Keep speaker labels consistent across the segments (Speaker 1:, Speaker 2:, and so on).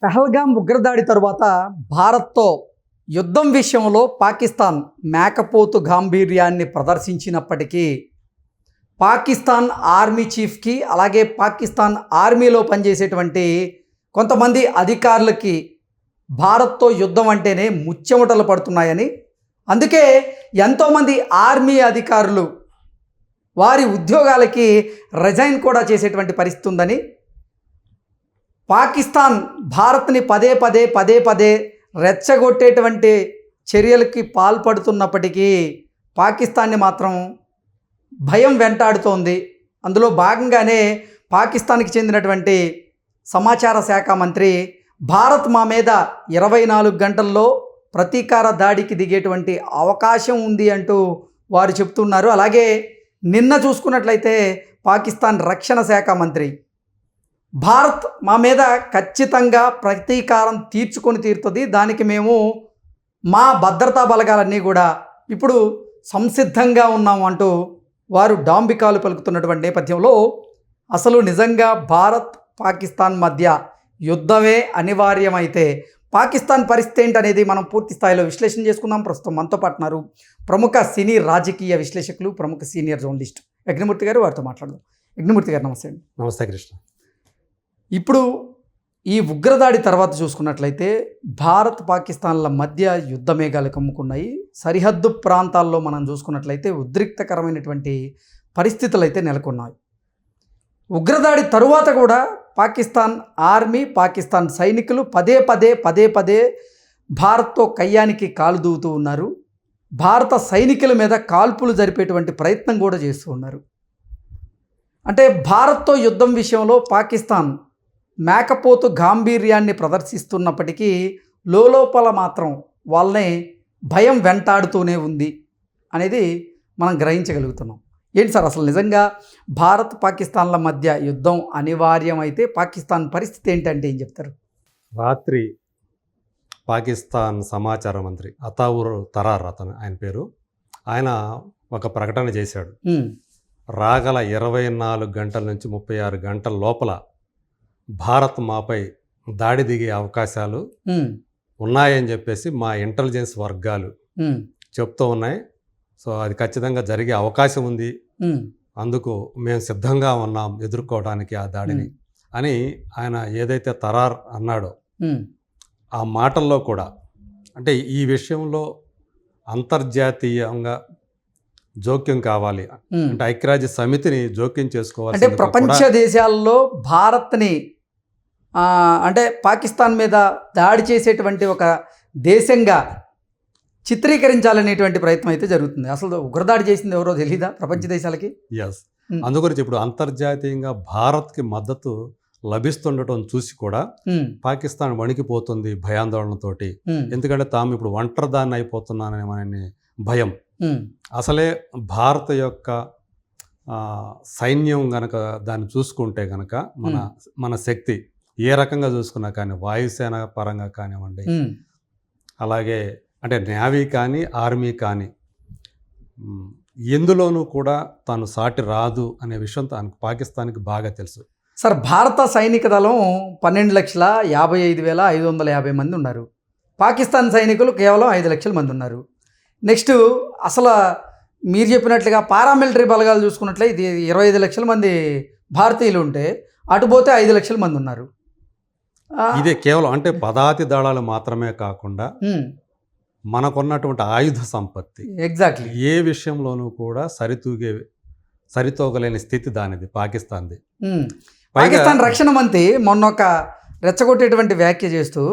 Speaker 1: పహల్గాం ఉగ్రదాడి తరువాత భారత్తో యుద్ధం విషయంలో పాకిస్తాన్ మేకపోతు గాంభీర్యాన్ని ప్రదర్శించినప్పటికీ పాకిస్తాన్ ఆర్మీ చీఫ్కి అలాగే పాకిస్తాన్ ఆర్మీలో పనిచేసేటువంటి కొంతమంది అధికారులకి భారత్తో యుద్ధం అంటేనే ముచ్చెమటలు పడుతున్నాయని, అందుకే ఎంతోమంది ఆర్మీ అధికారులు వారి ఉద్యోగాలకి రిజైన్ కూడా చేసేటువంటి పరిస్థితి ఉందని, పాకిస్తాన్ భారత్ని పదే పదే రెచ్చగొట్టేటువంటి చర్యలకి పాల్పడుతున్నప్పటికీ పాకిస్తాన్ని మాత్రం భయం వెంటాడుతోంది. అందులో భాగంగానే పాకిస్తాన్కి చెందినటువంటి సమాచార శాఖ మంత్రి భారత్ మా మీద 24 గంటల్లో ప్రతీకార దాడికి దిగేటువంటి అవకాశం ఉంది అంటూ వారు చెప్తున్నారు. అలాగే నిన్న చూసుకున్నట్లయితే పాకిస్తాన్ రక్షణ శాఖ మంత్రి భారత్ మా మీద ఖచ్చితంగా ప్రతీకారం తీర్చుతుంది, దానికి మేము మా భద్రతా బలగాలన్నీ కూడా ఇప్పుడు సంసిద్ధంగా ఉన్నాము అంటూ వారు డాంబికాలు పలుకుతున్నటువంటి నేపథ్యంలో అసలు నిజంగా భారత్ పాకిస్తాన్ మధ్య యుద్ధమే అనివార్యమైతే పాకిస్తాన్ పరిస్థితి ఏంటనేది మనం పూర్తి స్థాయిలో విశ్లేషణ చేసుకుందాం. ప్రస్తుతం మనతో పాటున్నారు ప్రముఖ సినీ రాజకీయ విశ్లేషకులు, ప్రముఖ సీనియర్ జర్నలిస్ట్ యజ్ఞమూర్తి గారు. వారితో మాట్లాడదాం. యజ్ఞమూర్తి గారు నమస్తే అండి.
Speaker 2: నమస్తే కృష్ణ.
Speaker 1: ఇప్పుడు ఈ ఉగ్రదాడి తర్వాత చూసుకున్నట్లయితే భారత్ పాకిస్తాన్ల మధ్య యుద్ధ మేఘాలు కమ్ముకున్నాయి. సరిహద్దు ప్రాంతాల్లో మనం చూసుకున్నట్లయితే ఉద్రిక్తకరమైనటువంటి పరిస్థితులు అయితే నెలకొన్నాయి. ఉగ్రదాడి తరువాత కూడా పాకిస్తాన్ ఆర్మీ, పాకిస్తాన్ సైనికులు పదే భారత్తో కయ్యానికి కాలు దూవుతూ ఉన్నారు. భారత సైనికుల మీద కాల్పులు జరిపేటువంటి ప్రయత్నం కూడా చేస్తూ ఉన్నారు. అంటే భారత్తో యుద్ధం విషయంలో పాకిస్తాన్ మేకపోతు గాంభీర్యాన్ని ప్రదర్శిస్తున్నప్పటికీ లోపల మాత్రం వాళ్ళని భయం వెంటాడుతూనే ఉంది అనేది మనం గ్రహించగలుగుతున్నాం. ఏంటి సార్ అసలు నిజంగా భారత్ పాకిస్తాన్ల మధ్య యుద్ధం అనివార్యమైతే పాకిస్తాన్ పరిస్థితి ఏంటంటే ఏం చెప్తారు?
Speaker 2: రాత్రి పాకిస్తాన్ సమాచార మంత్రి అతావుర్ తరార్ అతను ఆయన పేరు, ఆయన ఒక ప్రకటన చేశాడు. రాగల 24 గంటల నుంచి 36 గంటల లోపల భారత్ మాపై దాడి దిగే అవకాశాలు ఉన్నాయని చెప్పేసి మా ఇంటెలిజెన్స్ వర్గాలు చెప్తూ ఉన్నాయి. సో అది ఖచ్చితంగా జరిగే అవకాశం ఉంది, అందుకు మేము సిద్ధంగా ఉన్నాం ఎదుర్కోవడానికి ఆ దాడిని అని ఆయన ఏదైతే తరార్ అన్నాడో ఆ మాటల్లో కూడా అంటే ఈ విషయంలో అంతర్జాతీయంగా జోక్యం కావాలి, అంటే ఐక్యరాజ్య సమితిని జోక్యం చేసుకోవాలి.
Speaker 1: అంటే ప్రపంచ దేశాల్లో భారత్ని అంటే పాకిస్తాన్ మీద దాడి చేసేటువంటి ఒక దేశంగా చిత్రీకరించాలనేటువంటి ప్రయత్నం అయితే జరుగుతుంది. అసలు ఉగ్రదాడి చేసింది ఎవరో తెలీదా ప్రపంచ దేశాలకి?
Speaker 2: ఎస్, అందుగురించి ఇప్పుడు అంతర్జాతీయంగా భారత్కి మద్దతు లభిస్తుండటం చూసి కూడా పాకిస్తాన్ వణికిపోతుంది భయాందోళనతోటి. ఎందుకంటే తాము ఇప్పుడు ఒంటరిదాన్ని అయిపోతున్నాననే భయం. అసలే భారత యొక్క సైన్యం గనక దాన్ని చూసుకుంటే గనక మన శక్తి ఏ రకంగా చూసుకున్నా కానీ వాయుసేన పరంగా కానివ్వండి, అలాగే అంటే నేవీ కానీ ఆర్మీ కానీ ఎందులోనూ కూడా తాను సాటి రాదు అనే విషయం పాకిస్తాన్కి బాగా తెలుసు.
Speaker 1: సార్, భారత సైనిక దళం 12,55,550 మంది ఉన్నారు. పాకిస్తాన్ సైనికులు కేవలం 5 లక్షల మంది ఉన్నారు. నెక్స్ట్ అసలు మీరు చెప్పినట్లుగా పారామిలిటరీ బలగాలు చూసుకున్నట్లే ఇది 25 లక్షల మంది భారతీయులు ఉంటే అటుపోతే 5 లక్షల మంది ఉన్నారు.
Speaker 2: ఇదే కేవలం అంటే పదాతి దళాలు మాత్రమే కాకుండా మనకున్నటువంటి ఆయుధ సంపత్తి
Speaker 1: ఎగ్జాక్ట్లీ
Speaker 2: ఏ విషయంలోనూ కూడా సరితూగలేని స్థితి దానిది పాకిస్తాన్ది.
Speaker 1: పాకిస్తాన్ రక్షణ మంత్రి మొన్న ఒక రెచ్చగొట్టేటువంటి వ్యాఖ్య చేస్తూ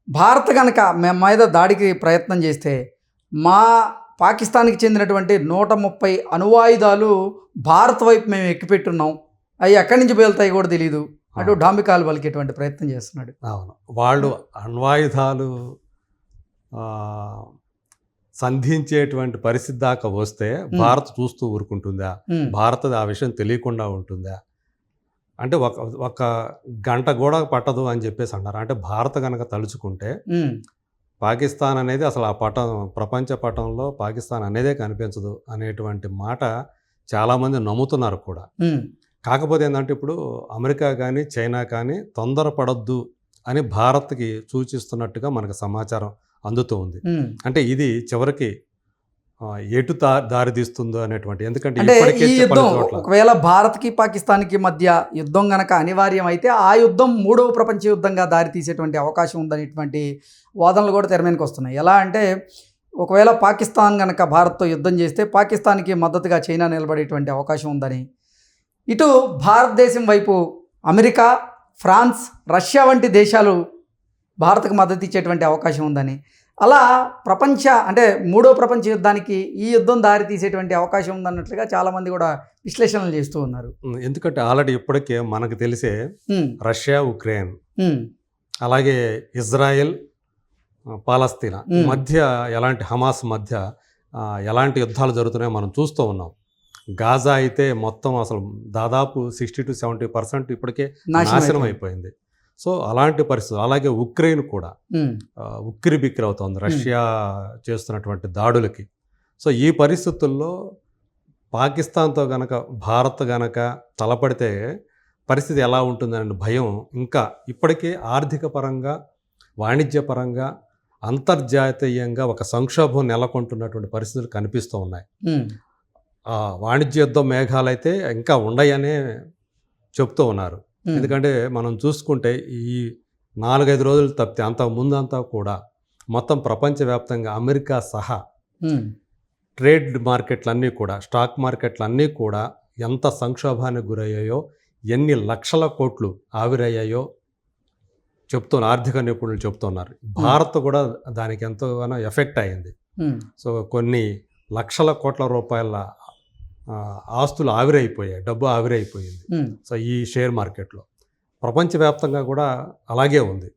Speaker 1: భారత్ కనుక మేము మీద దాడికి ప్రయత్నం చేస్తే మా పాకిస్తాన్కి చెందినటువంటి 130 అణువాయుధాలు భారత్ వైపు మేము ఎక్కిపెట్టున్నాం, అవి ఎక్కడి నుంచి పేలుతాయి కూడా తెలియదు అటు డాంబికాలు పలికేటువంటి ప్రయత్నం చేస్తున్నాడు.
Speaker 2: అవును, వాళ్ళు అణ్వాయుధాలు సంధించేటువంటి పరిస్థితి దాకా వస్తే భారత్ చూస్తూ ఊరుకుంటుందా? భారత్ ఆ విషయం తెలియకుండా ఉంటుందా? అంటే ఒక గంట కూడా పట్టదు అని చెప్పేసి అన్నారు. అంటే భారత్ కనుక తలుచుకుంటే పాకిస్తాన్ అనేది అసలు ఆ ప్రపంచ పటంలో పాకిస్తాన్ అనేదే కనిపించదు అనేటువంటి మాట చాలామంది నమ్ముతున్నారు కూడా. కాకపోతే ఏంటంటే ఇప్పుడు అమెరికా కానీ చైనా కానీ తొందరపడొద్దు అని భారత్కి సూచిస్తున్నట్టుగా మనకు సమాచారం అందుతూ ఉంది. అంటే ఇది చివరికి ఎటు దారి తీస్తుందో అనేటువంటి, ఎందుకంటే
Speaker 1: అంటే
Speaker 2: ఇప్పటికే
Speaker 1: ఈ
Speaker 2: చెప్పని
Speaker 1: యుద్ధం
Speaker 2: చోట్ల
Speaker 1: ఒకవేళ భారత్కి పాకిస్తాన్కి మధ్య యుద్ధం గనక అనివార్యం అయితే ఆ యుద్ధం మూడవ ప్రపంచ యుద్ధంగా దారి తీసేటువంటి అవకాశం ఉందనేటువంటి వాదనలు కూడా తెర మీదకి వస్తున్నాయి. ఎలా అంటే ఒకవేళ పాకిస్తాన్ గనక భారత్తో యుద్ధం చేస్తే పాకిస్తాన్కి మద్దతుగా చైనా నిలబడేటువంటి అవకాశం ఉందని, ఇటు భారతదేశం వైపు అమెరికా, ఫ్రాన్స్, రష్యా వంటి దేశాలు భారత్కు మద్దతు ఇచ్చేటువంటి అవకాశం ఉందని, అలా అంటే మూడో ప్రపంచ యుద్ధానికి ఈ యుద్ధం దారి తీసేటువంటి అవకాశం ఉందన్నట్లుగా చాలామంది కూడా విశ్లేషణలు చేస్తూ ఉన్నారు.
Speaker 2: ఎందుకంటే ఆల్రెడీ ఇప్పటికే మనకు తెలిసే రష్యా, ఉక్రెయిన్, అలాగే ఇజ్రాయెల్, పాలస్తీనా మధ్య ఎలాంటి హమాస్ మధ్య ఎలాంటి యుద్ధాలు జరుగుతున్నాయో మనం చూస్తూ ఉన్నాం. గాజా అయితే మొత్తం అసలు దాదాపు 60 to 70% ఇప్పటికే నాశనం అయిపోయింది. సో అలాంటి పరిస్థితులు, అలాగే ఉక్రెయిన్ కూడా ఉక్కిరి బిక్కిరి అవుతుంది రష్యా చేస్తున్నటువంటి దాడులకి. సో ఈ పరిస్థితుల్లో పాకిస్తాన్తో గనక భారత్ గనక తలపడితే పరిస్థితి ఎలా ఉంటుందనే భయం ఇంకా ఇప్పటికే ఆర్థిక పరంగా, వాణిజ్యపరంగా, అంతర్జాతీయంగా ఒక సంక్షోభం నెలకొంటున్నటువంటి పరిస్థితులు కనిపిస్తూ ఉన్నాయి. వాణిజ్య యుద్ధ మేఘాలైతే ఇంకా ఉండయనే చెప్తూ ఉన్నారు. ఎందుకంటే మనం చూసుకుంటే ఈ 4-5 రోజులు తప్పితే అంత ముందంతా కూడా మొత్తం ప్రపంచవ్యాప్తంగా అమెరికా సహా ట్రేడ్ మార్కెట్లన్నీ కూడా, స్టాక్ మార్కెట్లన్నీ కూడా ఎంత సంక్షోభానికి గురయ్యాయో, ఎన్ని లక్షల కోట్లు ఆవిరయ్యాయో ఆర్థిక నిపుణులు చెప్తున్నారు. భారత్ కూడా దానికి ఎంతగానో ఎఫెక్ట్ అయింది. సో కొన్ని లక్షల కోట్ల రూపాయల ఆస్తులు ఆవిరైపోయాయి, డబ్బు ఆవిరైపోయింది. సో ఈ షేర్ మార్కెట్లో ప్రపంచవ్యాప్తంగా కూడా అలాగే ఉంది.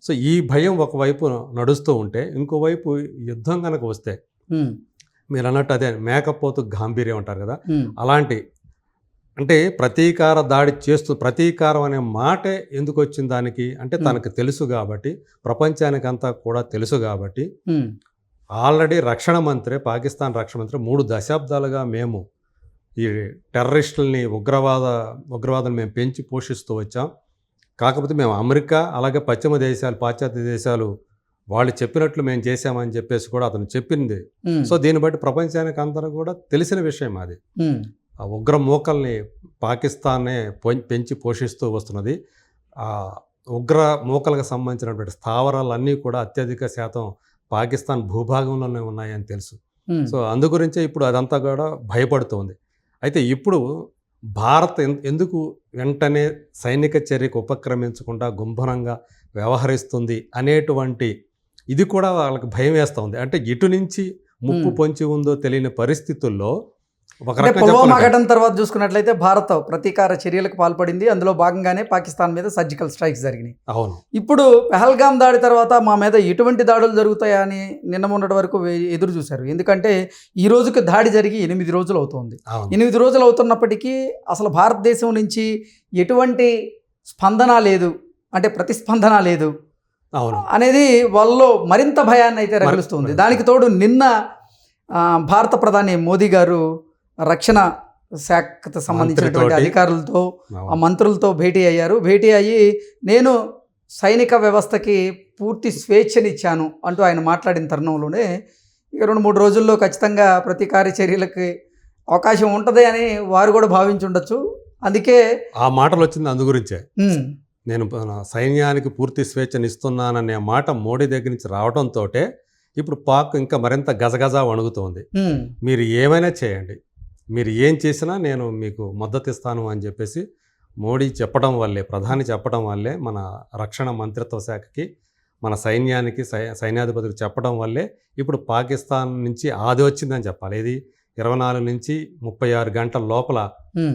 Speaker 2: సో ఈ భయం ఒకవైపు నడుస్తూ ఉంటే, ఇంకోవైపు యుద్ధం కనుక వస్తే మీరు అన్నట్టు అదే మేకపోతు గాంభీర్యం అంటారు కదా, అలాంటి అంటే ప్రతీకార దాడి ప్రతీకారం అనే మాటే ఎందుకు వచ్చింది దానికి అంటే తనకు తెలుసు కాబట్టి, ప్రపంచానికంతా కూడా తెలుసు కాబట్టి, ఆల్రెడీ పాకిస్తాన్ రక్షణ మంత్రి 3 దశాబ్దాలుగా మేము ఈ టెర్రరిస్టులని, ఉగ్రవాదాన్ని మేము పెంచి పోషిస్తూ వచ్చాం. కాకపోతే మేము అమెరికా, అలాగే పాశ్చాత్య దేశాలు వాళ్ళు చెప్పినట్లు మేము చేశామని చెప్పేసి కూడా అతను చెప్పింది. సో దీన్ని బట్టి ప్రపంచానికి అందరూ కూడా తెలిసిన విషయం అది. ఆ ఉగ్ర మూకల్ని పాకిస్తాన్నే పెంచి పోషిస్తూ వస్తున్నది. ఆ ఉగ్ర మూకలకు సంబంధించినటువంటి స్థావరాలన్నీ కూడా అత్యధిక శాతం పాకిస్తాన్ భూభాగంలోనే ఉన్నాయని తెలుసు. సో అందు గురించే ఇప్పుడు అదంతా కూడా భయపడుతోంది. అయితే ఇప్పుడు భారత్ ఎందుకు వెంటనే సైనిక చర్యకు ఉపక్రమించకుండా గుంభనంగా వ్యవహరిస్తుంది అనేటువంటి ఇది కూడా వాళ్ళకి భయం వేస్తుంది. అంటే ఇటు నుంచి ముప్పు పొంచి ఉందో తెలియని పరిస్థితుల్లో
Speaker 1: పుల్వామా ఘటన తర్వాత చూసుకున్నట్లయితే భారత్ ప్రతీకార చర్యలకు పాల్పడింది. అందులో భాగంగానే పాకిస్తాన్ మీద సర్జికల్ స్ట్రైక్స్ జరిగినాయి.
Speaker 2: అవును.
Speaker 1: ఇప్పుడు పెహల్గామ్ దాడి తర్వాత మా మీద ఎటువంటి దాడులు జరుగుతాయా అని నిన్న మొన్నటి వరకు ఎదురు చూశారు. ఎందుకంటే ఈ రోజుకి దాడి జరిగి 8 రోజులు అవుతుంది. 8 రోజులు అవుతున్నప్పటికీ అసలు భారతదేశం నుంచి ఎటువంటి స్పందన లేదు, అంటే ప్రతిస్పందన లేదు అనేది వాళ్ళలో మరింత భయాన్ని అయితే రగిలిస్తుంది. దానికి తోడు నిన్న భారత ప్రధాని మోదీ గారు రక్షణ శాఖకు సంబంధించినటువంటి అధికారులతో, ఆ మంత్రులతో భేటీ అయ్యారు. భేటీ అయ్యి నేను సైనిక వ్యవస్థకి పూర్తి స్వేచ్ఛనిచ్చాను అంటూ ఆయన మాట్లాడిన తరుణంలోనే ఇక 2-3 రోజుల్లో ఖచ్చితంగా ప్రతీకార చర్యలకి అవకాశం ఉంటుంది అని వారు కూడా భావించుండొచ్చు. అందుకే
Speaker 2: ఆ మాటలు వచ్చింది. అందు గురించే నేను సైన్యానికి పూర్తి స్వేచ్ఛనిస్తున్నాననే మాట మోడీ దగ్గర నుంచి రావడంతో ఇప్పుడు పాక్ ఇంకా మరింత గజగజ వణుగుతోంది. మీరు ఏమైనా చేయండి, మీరు ఏం చేసినా నేను మీకు మద్దతు ఇస్తాను అని చెప్పేసి మోడీ చెప్పడం వల్లే, ప్రధాని చెప్పడం వల్లే, మన రక్షణ మంత్రిత్వ శాఖకి, మన సైన్యానికి, సైన్యాధిపతికి చెప్పడం వల్లే ఇప్పుడు పాకిస్తాన్ నుంచి ఆది వచ్చిందని చెప్పాలి. ఇది 24 నుంచి 36 గంటల లోపల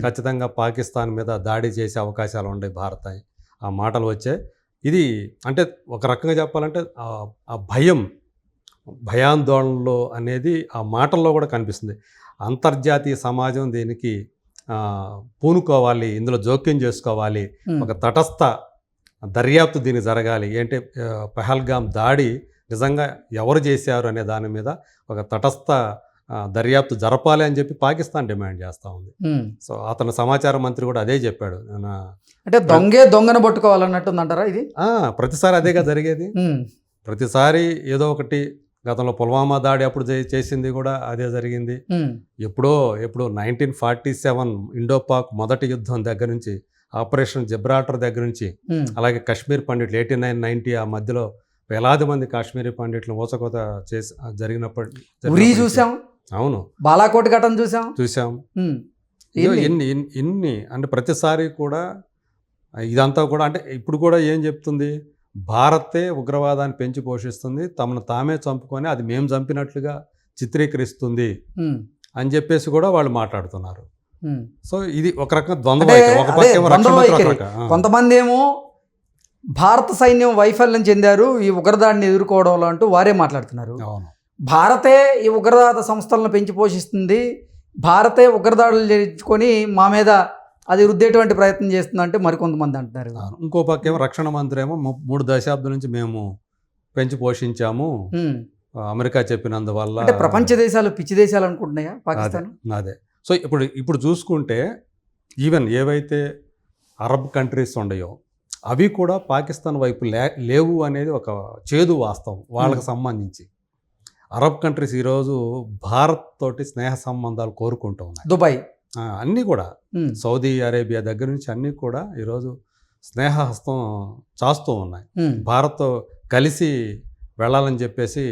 Speaker 2: ఖచ్చితంగా పాకిస్తాన్ మీద దాడి చేసే అవకాశాలు ఉన్నాయి భారత్ అని ఆ మాటలు వచ్చాయి. ఇది అంటే ఒక రకంగా చెప్పాలంటే ఆ భయాందోళనలో అనేది ఆ మాటల్లో కూడా కనిపిస్తుంది. అంతర్జాతీయ సమాజం దీనికి పూనుకోవాలి, ఇందులో జోక్యం చేసుకోవాలి, ఒక తటస్థ దర్యాప్తు దీనికి జరగాలి. ఏంటంటే పెహల్గామ్ దాడి నిజంగా ఎవరు చేశారు అనే దాని మీద ఒక తటస్థ దర్యాప్తు జరపాలి అని చెప్పి పాకిస్తాన్ డిమాండ్ చేస్తూ ఉంది. సో అతను సమాచార మంత్రి కూడా అదే చెప్పాడు.
Speaker 1: అంటే దొంగను పట్టుకోవాలన్నట్టుందంటారా ఇది?
Speaker 2: ప్రతిసారి అదేగా జరిగేది. ప్రతిసారి ఏదో ఒకటి, గతంలో పుల్వామా దాడి అప్పుడు చేసింది కూడా అదే జరిగింది. ఎప్పుడో 1947 ఇండో పాక్ మొదటి యుద్ధం దగ్గర నుంచి, ఆపరేషన్ జిబ్రాల్టర్ దగ్గర నుంచి, అలాగే కాశ్మీర్ పండిట్లు 89-90 ఆ మధ్యలో వేలాది మంది కాశ్మీరీ పండిట్లు ఊచకోత చేసి జరిగినప్పుడు
Speaker 1: చూసాం.
Speaker 2: అవును,
Speaker 1: బాలాకోట్ ఘటన చూసాం.
Speaker 2: ఇన్ని అంటే ప్రతిసారి కూడా ఇదంతా కూడా అంటే ఇప్పుడు కూడా ఏం చెప్తుంది, భారతే ఉగ్రవాదాన్ని పెంచి పోషిస్తుంది, తమను తామే చంపుకొని అది మేము చంపినట్లుగా చిత్రీకరిస్తుంది అని చెప్పేసి కూడా వాళ్ళు మాట్లాడుతున్నారు. సో ఇది ఒక రకంగా ద్వంద్వ.
Speaker 1: కొంతమంది ఏమో భారత సైన్యం వైఫల్యం చెందారు ఈ ఉగ్రదాడిని ఎదుర్కోవడంలో అంటూ వారే మాట్లాడుతున్నారు. భారతే ఈ ఉగ్రవాద సంస్థలను పెంచి పోషిస్తుంది, భారతే ఉగ్రదాడులు చేయించుకొని మా మీద అది రుద్దేటువంటి ప్రయత్నం చేస్తుందంటే మరికొంతమంది అంటున్నారు.
Speaker 2: ఇంకో పక్క ఏమో రక్షణ మంత్రి ఏమో 3 దశాబ్దాల నుంచి మేము పెంచి పోషించాము, అమెరికా చెప్పినందువల్ల.
Speaker 1: అంటే ప్రపంచ దేశాలు పిచ్చి దేశాలు అనుకుంటున్నాయా పాకిస్తాన్?
Speaker 2: అదే. సో ఇప్పుడు చూసుకుంటే ఈవెన్ ఏవైతే అరబ్ కంట్రీస్ ఉన్నాయో అవి కూడా పాకిస్తాన్ వైపు లేవు అనేది ఒక చేదు వాస్తవం వాళ్ళకి సంబంధించి. అరబ్ కంట్రీస్ ఈరోజు భారత్ తోటి స్నేహ సంబంధాలు కోరుకుంటూ ఉన్నాయి.
Speaker 1: దుబాయ్
Speaker 2: అన్నీ కూడా, సౌదీ అరేబియా దగ్గర నుంచి అన్నీ కూడా ఈరోజు స్నేహహస్తం చాస్తూ ఉన్నాయి. భారత్తో కలిసి వెళ్ళాలని చెప్పేసి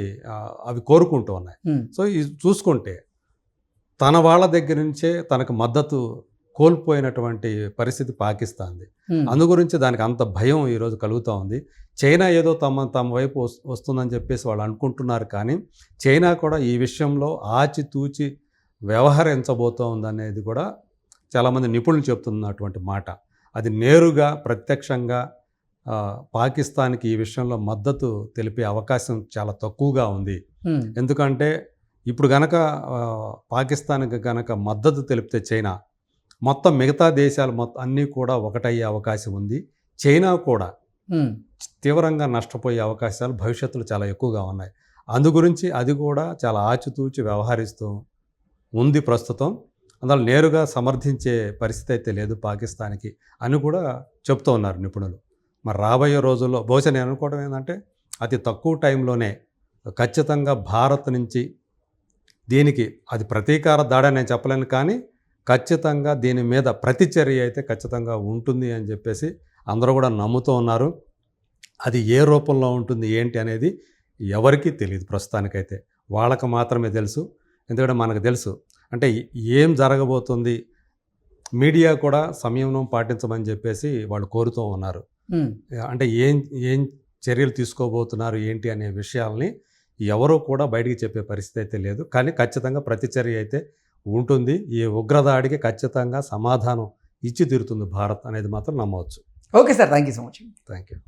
Speaker 2: అవి కోరుకుంటూ ఉన్నాయి. సో ఇది చూసుకుంటే తన వాళ్ళ దగ్గర నుంచే తనకు మద్దతు కోల్పోయినటువంటి పరిస్థితి పాకిస్తాన్ది. అందు గురించి దానికి అంత భయం ఈరోజు కలుగుతూ ఉంది. చైనా ఏదో తమ వైపు వస్తుందని చెప్పేసి వాళ్ళు అనుకుంటున్నారు, కానీ చైనా కూడా ఈ విషయంలో ఆచితూచి వ్యవహరించబోతోందనేది కూడా చాలామంది నిపుణులు చెప్తున్నటువంటి మాట. అది నేరుగా ప్రత్యక్షంగా పాకిస్తాన్కి ఈ విషయంలో మద్దతు తెలిపే అవకాశం చాలా తక్కువగా ఉంది. ఎందుకంటే ఇప్పుడు గనక పాకిస్తాన్కి గనక మద్దతు తెలిపితే చైనా, మొత్తం మిగతా దేశాలు అన్నీ కూడా ఒకటయ్యే అవకాశం ఉంది. చైనా కూడా తీవ్రంగా నష్టపోయే అవకాశాలు భవిష్యత్తులో చాలా ఎక్కువగా ఉన్నాయి. అందు గురించి అది కూడా చాలా ఆచితూచి వ్యవహరిస్తూ ఉంది ప్రస్తుతం. అందువల్ల నేరుగా సమర్థించే పరిస్థితి అయితే లేదు పాకిస్తాన్కి అని కూడా చెప్తూ ఉన్నారు నిపుణులు. మరి రాబోయే రోజుల్లో బహుశా నేను అనుకోవడం ఏంటంటే అతి తక్కువ టైంలోనే ఖచ్చితంగా భారత్ నుంచి దీనికి, అది ప్రతీకార దాడి నేను చెప్పలేను, కానీ ఖచ్చితంగా దీని మీద ప్రతిచర్య అయితే ఖచ్చితంగా ఉంటుంది అని చెప్పేసి అందరూ కూడా నమ్ముతూ ఉన్నారు. అది ఏ రూపంలో ఉంటుంది ఏంటి అనేది ఎవరికీ తెలియదు ప్రస్తుతానికైతే, వాళ్ళకు మాత్రమే తెలుసు. ఎందుకంటే మనకు తెలుసు అంటే ఏం జరగబోతుంది, మీడియా కూడా సంయమనం పాటించమని చెప్పేసి వాళ్ళు కోరుతూ ఉన్నారు. అంటే ఏం చర్యలు తీసుకోబోతున్నారు ఏంటి అనే విషయాల్ని ఎవరూ కూడా బయటికి చెప్పే పరిస్థితి అయితే లేదు. కానీ ఖచ్చితంగా ప్రతిచర్య అయితే ఉంటుంది. ఈ ఉగ్రదాడికి ఖచ్చితంగా సమాధానం ఇచ్చి తీరుతుంది భారత్ అనేది మాత్రం నమ్మవచ్చు.
Speaker 1: Okay sir, thank you so much.
Speaker 2: Thank you.